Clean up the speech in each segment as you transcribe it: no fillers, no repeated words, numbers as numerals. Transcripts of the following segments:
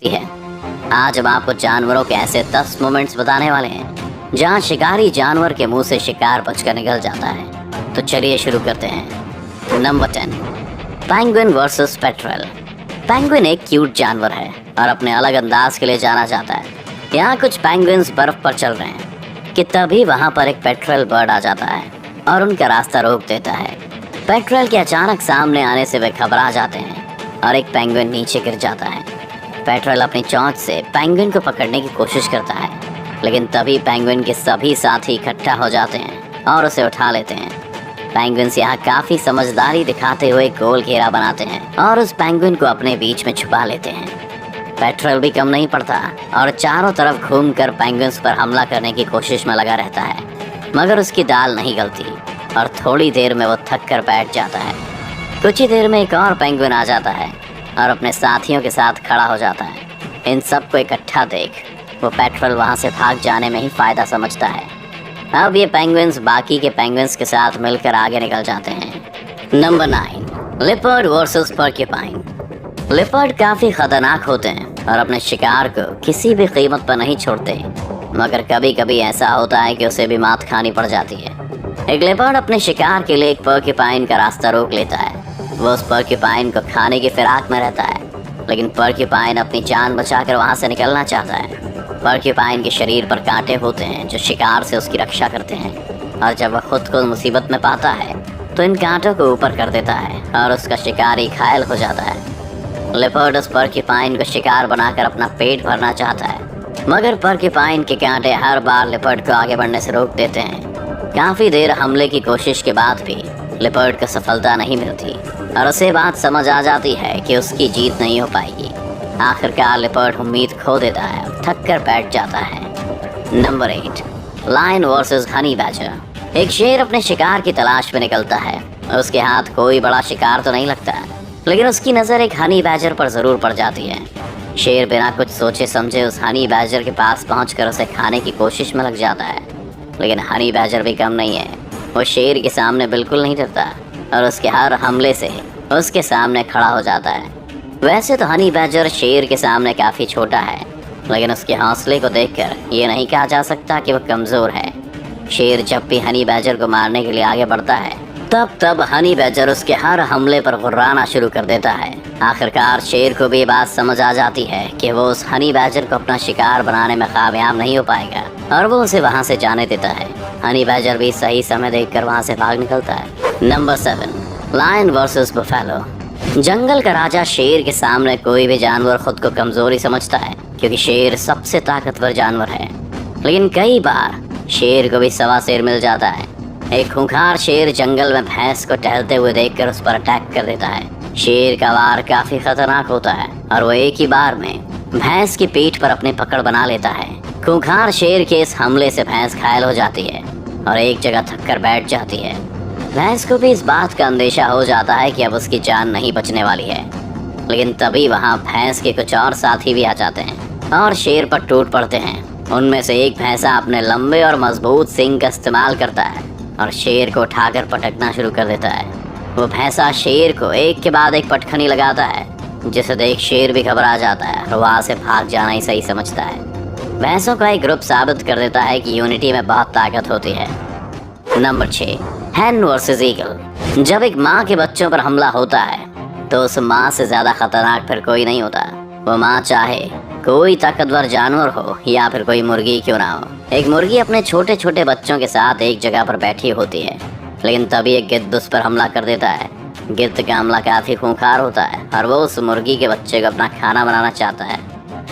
है। आज हम आपको जानवरों के ऐसे 10 मोमेंट्स बताने वाले हैं जहां शिकारी जानवर के मुंह से शिकार बचकर निकल जाता है। तो चलिए शुरू करते हैं। Number 10, penguin versus petrol. Penguin एक क्यूट जानवर है और अपने अलग अंदाज के लिए जाना जाता है। यहाँ कुछ पेंगुइन्स बर्फ पर चल रहे हैं कि तभी वहाँ पर एक पेट्रल बर्ड आ जाता है और उनका रास्ता रोक देता है। पेट्रल के अचानक सामने आने से वे घबरा जाते हैं और एक पेंगुइन नीचे गिर जाता है। पेट्रल अपनी चोंच से पेंगुइन को पकड़ने की कोशिश करता है, लेकिन तभी पेंगुइन के सभी साथी इकट्ठा हो जाते हैं और उसे उठा लेते हैं। पेंगुइन्स यहाँ काफी समझदारी दिखाते हुए गोल घेरा बनाते हैं और उस पेंगुइन को अपने बीच में छुपा लेते हैं। पेट्रल भी कम नहीं पड़ता और चारों तरफ घूमकर पेंगुइन्स पर हमला करने की कोशिश में लगा रहता है, मगर उसकी दाल नहीं गलती और थोड़ी देर में वो थक कर बैठ जाता है। कुछ ही देर में एक और पेंगुइन आ जाता है और अपने साथियों के साथ खड़ा हो जाता है। इन सबको इकट्ठा देख वो पेट्रल वहाँ से भाग जाने में ही फायदा समझता है। अब ये पेंगुइन्स बाकी के पेंगुइन्स के साथ मिलकर आगे निकल जाते हैं। Number 9, leopard versus porcupine. Leopard काफ़ी खतरनाक होते हैं और अपने शिकार को किसी भी कीमत पर नहीं छोड़ते, मगर कभी कभी ऐसा होता है कि उसे भी मात खानी पड़ जाती है। एक लिपर्ड अपने शिकार के लिए एक पर्क्यूपाइन का रास्ता रोक लेता है। वो उस पर्क्यूपाइन को खाने की फिराक में रहता है, लेकिन पर्क्यूपाइन अपनी जान बचाकर वहाँ से निकलना चाहता है। पर्क्यूपाइन के शरीर पर कांटे होते हैं जो शिकार से उसकी रक्षा करते हैं, और जब वह खुद को मुसीबत में पाता है तो इन कांटों को ऊपर कर देता है और उसका शिकारी घायल हो जाता है। लिपर्ड उस पर्क्यूपाइन को शिकार बनाकर अपना पेट भरना चाहता है, मगर पर्क्यूपाइन के कांटे हर बार लिपर्ड को आगे बढ़ने से रोक देते हैं। काफ़ी देर हमले की कोशिश के बाद भी लिपर्ड को सफलता नहीं मिलती और उसे बात समझ आ जाती है कि उसकी जीत नहीं हो पाएगी। आखिरकार लिपर्ड उम्मीद खो देता है और थक कर बैठ जाता है। Number 8, lion versus honey badger. एक शेर अपने शिकार की तलाश में निकलता है। उसके हाथ कोई बड़ा शिकार तो नहीं लगता, लेकिन उसकी नज़र एक हनी बैजर पर ज़रूर पड़ जाती है। शेर बिना कुछ सोचे समझे उस हनी बैजर के पास पहुंचकर उसे खाने की कोशिश में लग जाता है, लेकिन हनी बैजर भी कम नहीं है। वो शेर के सामने बिल्कुल नहीं डरता और उसके हर हमले से उसके सामने खड़ा हो जाता है। वैसे तो हनी बैजर शेर के सामने काफ़ी छोटा है, लेकिन उसके हौसले को देखकर ये नहीं कहा जा सकता कि वह कमज़ोर है। शेर जब भी हनी बैजर को मारने के लिए आगे बढ़ता है तब हनी बैजर उसके हर हमले पर गुर्राना शुरू कर देता है। आखिरकार शेर को भी ये बात समझ आ जाती है कि वो उस हनी बैजर को अपना शिकार बनाने में कामयाब नहीं हो पाएगा और वो उसे वहाँ से जाने देता है। हनी बैजर भी सही समय देखकर वहाँ से भाग निकलता है। Number 7, lion versus buffalo. जंगल का राजा शेर के सामने कोई भी जानवर खुद को कमजोरी समझता है, क्योंकि शेर सबसे ताकतवर जानवर है। लेकिन कई बार शेर को भी सवा शेर मिल जाता है। एक खूंखार शेर जंगल में भैंस को टहलते हुए देखकर उस पर अटैक कर देता है। शेर का वार काफी खतरनाक होता है और वो एक ही बार में भैंस की पीठ पर अपनी पकड़ बना लेता है। खूंखार शेर के इस हमले से भैंस घायल हो जाती है और एक जगह थक कर बैठ जाती है। भैंस को भी इस बात का अंदेशा हो जाता है कि अब उसकी जान नहीं बचने वाली है, लेकिन तभी वहाँ भैंस के कुछ और साथी भी आ जाते हैं और शेर पर टूट पड़ते हैं। उनमें से एक भैंसा अपने लंबे और मजबूत सींग का इस्तेमाल करता है और शेर को उठाकर पटकना शुरू कर देता है। वो भैंसा शेर को एक के बाद एक पटखनी लगाता है, जिसे देख शेर भी घबरा जाता है और वहाँ से भाग जाना ही सही समझता है। भैंसों का एक ग्रुप साबित कर देता है कि यूनिटी में बहुत ताकत होती है। नंबर 6, हैन वर्सेस ईगल। जब एक माँ के बच्चों पर हमला होता है तो उस माँ से ज़्यादा खतरनाक फिर कोई नहीं होता। वो माँ चाहे कोई ताकतवर जानवर हो या फिर कोई मुर्गी क्यों ना हो। एक मुर्गी अपने छोटे छोटे बच्चों के साथ एक जगह पर बैठी होती है, लेकिन तभी एक गिद्ध उस पर हमला कर देता है। गिद्ध का हमला काफ़ी खूंखार होता है और वो उस मुर्गी के बच्चे को अपना खाना बनाना चाहता है,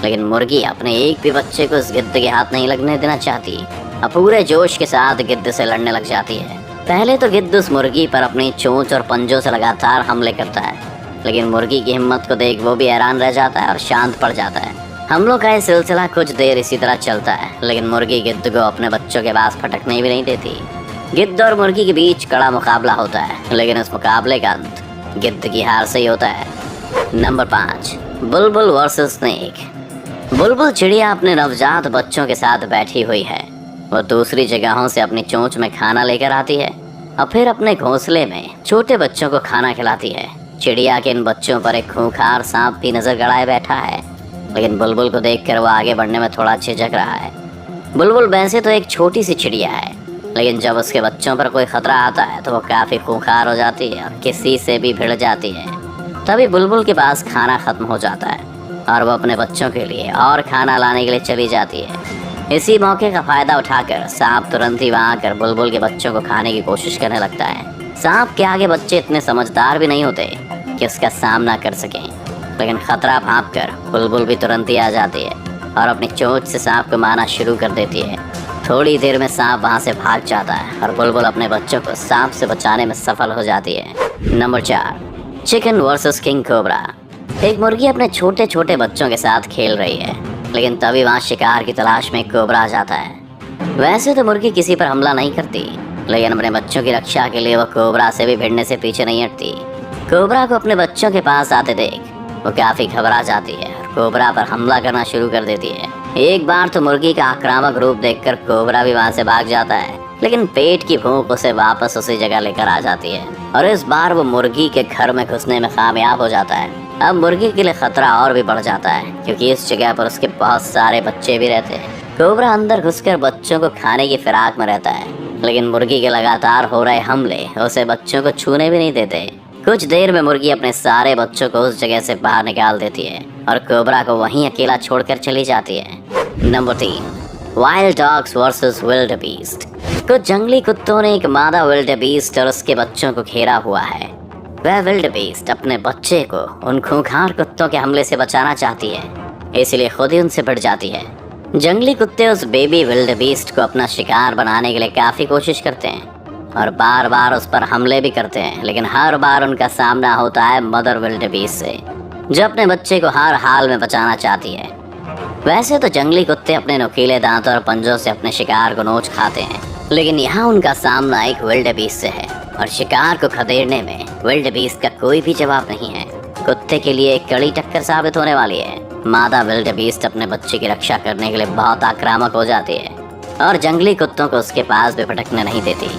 लेकिन मुर्गी अपने एक भी बच्चे को उस गिद्ध के हाथ नहीं लगने देना चाहती और पूरे जोश के साथ गिद्ध से लड़ने लग जाती है। पहले तो गिद्ध उस मुर्गी पर अपनी चोंच और पंजों से लगातार हमले करता है, लेकिन मुर्गी की हिम्मत को देख वो भी हैरान रह जाता है और शांत पड़ जाता है। हमलों का ये सिलसिला कुछ देर इसी तरह चलता है, लेकिन मुर्गी गिद्ध को अपने बच्चों के पास फटकने भी नहीं देती। गिद्ध और मुर्गी के बीच कड़ा मुकाबला होता है, लेकिन उस मुकाबले का अंत गिद्ध की हार से ही होता है। नंबर 5, बुलबुल वर्सेस स्नेक। बुलबुल चिड़िया अपने नवजात बच्चों के साथ बैठी हुई है। वो दूसरी जगहों से अपनी चोंच में खाना लेकर आती है और फिर अपने घोंसले में छोटे बच्चों को खाना खिलाती है। चिड़िया के इन बच्चों पर एक खूंखार सांप भी नजर गड़ाए बैठा है। लेकिन बुलबुल को देखकर वो आगे बढ़ने में थोड़ा झिझक रहा है। बुलबुल वैसे तो एक छोटी सी चिड़िया है, लेकिन जब उसके बच्चों पर कोई खतरा आता है तो वो काफ़ी खूंखार हो जाती है और किसी से भी भिड़ जाती है। तभी बुलबुल के पास खाना ख़त्म हो जाता है और वो अपने बच्चों के लिए और खाना लाने के लिए चली जाती है। इसी मौके का फ़ायदा उठाकर सांप तुरंत ही वहाँ आकर बुलबुल के बच्चों को खाने की कोशिश करने लगता है। सांप के आगे बच्चे इतने समझदार भी नहीं होते कि उसका सामना कर सकें, लेकिन खतरा भांप कर बुलबुल भी तुरंत ही आ जाती है और अपनी चोंच से सांप को मारना शुरू कर देती है। थोड़ी देर में सांप वहाँ से भाग जाता है और बुलबुल अपने बच्चों को सांप से बचाने में सफल हो जाती है। Number 4, chicken versus king cobra. एक मुर्गी अपने छोटे छोटे बच्चों के साथ खेल रही है, लेकिन तभी वहाँ शिकार की तलाश में एक कोबरा आ जाता है। वैसे तो मुर्गी किसी पर हमला नहीं करती, लेकिन अपने बच्चों की रक्षा के लिए वो कोबरा से भी भिड़ने से पीछे नहीं हटती। कोबरा को अपने बच्चों के पास आते देख वो काफ़ी घबरा जाती है और कोबरा पर हमला करना शुरू कर देती है। एक बार तो मुर्गी का आक्रामक रूप देखकर कोबरा भी वहाँ से भाग जाता है, लेकिन पेट की भूख उसे वापस उसी जगह लेकर आ जाती है और इस बार वो मुर्गी के घर में घुसने में कामयाब हो जाता है। अब मुर्गी के लिए खतरा और भी बढ़ जाता है, क्योंकि इस जगह पर उसके बहुत सारे बच्चे भी रहते हैं। कोबरा अंदर घुसकर बच्चों को खाने की फिराक में रहता है, लेकिन मुर्गी के लगातार हो रहे हमले उसे बच्चों को छूने भी नहीं देते। कुछ देर में मुर्गी अपने सारे बच्चों को उस जगह से बाहर निकाल देती है और कोबरा को वहीं अकेला छोड़कर चली जाती है। Number 3, wild dogs versus wildebeest. कुछ जंगली कुत्तों ने एक मादा विल्ड बीस्ट और उसके बच्चों को घेरा हुआ है। वह विल्ड बीस्ट अपने बच्चे को उन खूंखार कुत्तों के हमले से बचाना चाहती है, इसलिए खुद ही उनसे भिड़ जाती है। जंगली कुत्ते उस बेबी विल्ड बीस्ट को अपना शिकार बनाने के लिए काफ़ी कोशिश करते हैं और बार बार उस पर हमले भी करते हैं, लेकिन हर बार उनका सामना होता है मदर विल्ड बीस्ट से, जो अपने बच्चे को हर हाल में बचाना चाहती है। वैसे तो जंगली कुत्ते अपने नुकीले दांतों और पंजों से अपने शिकार को नोच खाते हैं, लेकिन यहाँ उनका सामना एक विल्ड बीस्ट से है और शिकार को खदेड़ने में विल्ड बीस्ट का कोई भी जवाब नहीं है। कुत्ते के लिए एक कड़ी टक्कर साबित होने वाली है। मादा विल्ड बीस्ट अपने बच्चे की रक्षा करने के लिए बहुत आक्रामक हो जाती है और जंगली कुत्तों को उसके पास भी भटकने नहीं देती।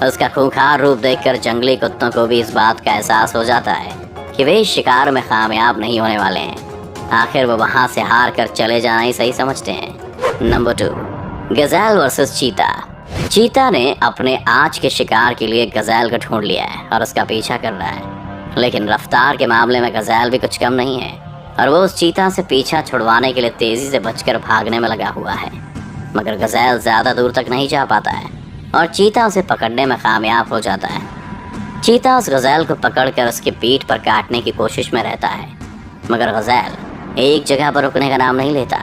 उसका खूंखार रूप देखकर जंगली कुत्तों को भी इस बात का एहसास हो जाता है कि वे इस शिकार में कामयाब नहीं होने वाले हैं। आखिर वो वहाँ से हार कर चले जाना ही सही समझते हैं। नंबर 2, गज़ेल वर्सेस चीता। चीता ने अपने आज के शिकार के लिए गज़ेल को ढूंढ लिया है और उसका पीछा कर रहा है, लेकिन रफ्तार के मामले में गज़ेल भी कुछ कम नहीं है और वो उस चीता से पीछा छुड़वाने के लिए तेज़ी से बचकर भागने में लगा हुआ है। मगर गज़ेल ज़्यादा दूर तक नहीं जा पाता है और चीता उसे पकड़ने में कामयाब हो जाता है। चीता उस गज़ेल को पकड़कर उसकी पीठ पर काटने की कोशिश में रहता है, मगर गज़ेल एक जगह पर रुकने का नाम नहीं लेता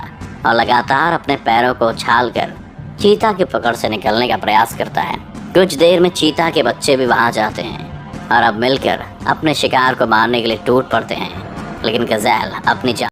और लगातार अपने पैरों को उछालकर चीता की पकड़ से निकलने का प्रयास करता है। कुछ देर में चीता के बच्चे भी वहाँ जाते हैं और अब मिलकर अपने शिकार को मारने के लिए टूट पड़ते हैं, लेकिन गज़ेल अपनी जान